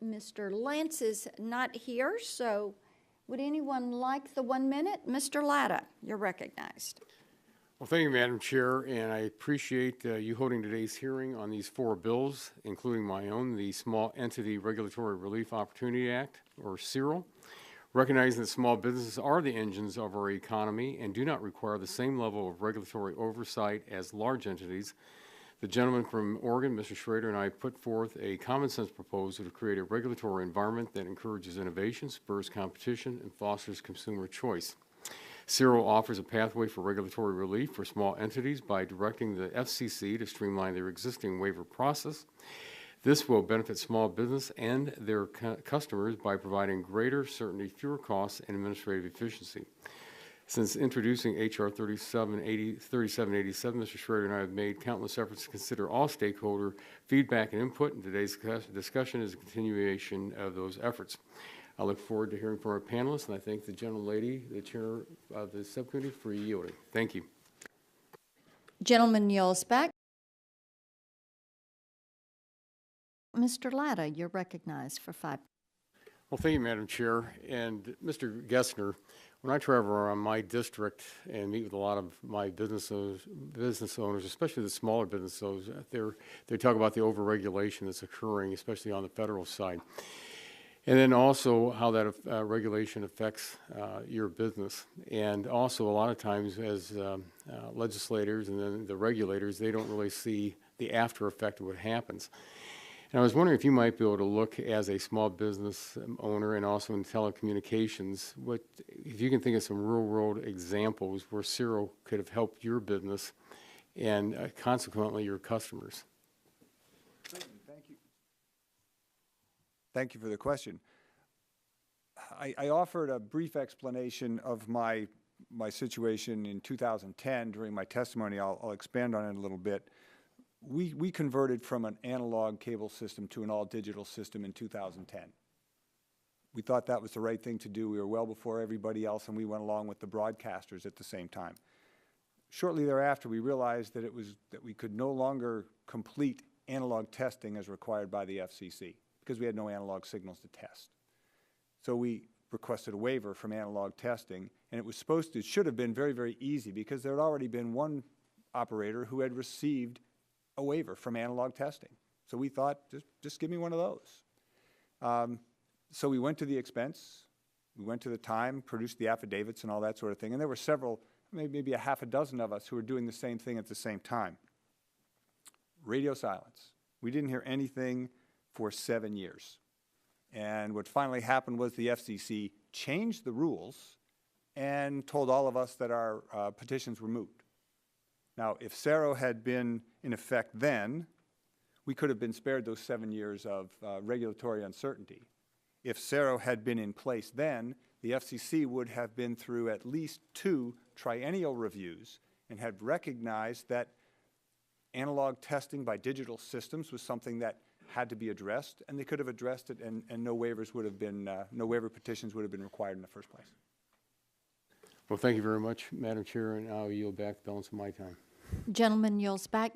Mr. Lance is not here, so would anyone like the 1 minute? Mr. Latta, you're recognized. Well, thank you, Madam Chair, and I appreciate you holding today's hearing on these 4 bills, including my own, the Small Entity Regulatory Relief Opportunity Act, or SERRO. Recognizing that small businesses are the engines of our economy and do not require the same level of regulatory oversight as large entities, the gentleman from Oregon, Mr. Schrader, and I put forth a common sense proposal to create a regulatory environment that encourages innovation, spurs competition, and fosters consumer choice. SERRO offers a pathway for regulatory relief for small entities by directing the FCC to streamline their existing waiver process. This will benefit small business and their customers by providing greater certainty, fewer costs, and administrative efficiency. Since introducing H.R. 3787, Mr. Schrader and I have made countless efforts to consider all stakeholder feedback and input, and today's discussion is a continuation of those efforts. I look forward to hearing from our panelists, and I thank the gentlelady, the chair of the subcommittee, for yielding. Thank you. Gentleman yields back. Mr. Latta, you're recognized for 5. Well, thank you, Madam Chair. And Mr. Gessner, when I travel around my district and meet with a lot of my business owners, especially the smaller business owners, they talk about the overregulation that's occurring, especially on the federal side. And then also how that regulation affects your business. And also a lot of times as legislators and then the regulators, they don't really see the after effect of what happens. And I was wondering if you might be able to look as a small business owner and also in telecommunications, if you can think of some real-world examples where SERRO could have helped your business and consequently your customers. Thank you. Thank you for the question. I offered a brief explanation of my situation in 2010 during my testimony. I'll expand on it a little bit. We converted from an analog cable system to an all-digital system in 2010. We thought that was the right thing to do. We were well before everybody else, and we went along with the broadcasters at the same time. Shortly thereafter, we realized that we could no longer complete analog testing as required by the FCC because we had no analog signals to test. So we requested a waiver from analog testing, and it should have been very, very easy because there had already been one operator who had received a waiver from analog testing. So we thought, just give me one of those. So we went to the expense, we went to the time, produced the affidavits and all that sort of thing, and there were several, maybe a half a dozen of us who were doing the same thing at the same time. Radio silence. We didn't hear anything for 7 years. And what finally happened was the FCC changed the rules and told all of us that our petitions were moot. Now, if SERRO had been in effect then, we could have been spared those 7 years of regulatory uncertainty. If SERRO had been in place then, the FCC would have been through at least 2 triennial reviews and had recognized that analog testing by digital systems was something that had to be addressed, and they could have addressed it, and no waivers would have been, no waiver petitions would have been required in the first place. Well, thank you very much, Madam Chair, and I'll yield back the balance of my time. Gentleman yields back.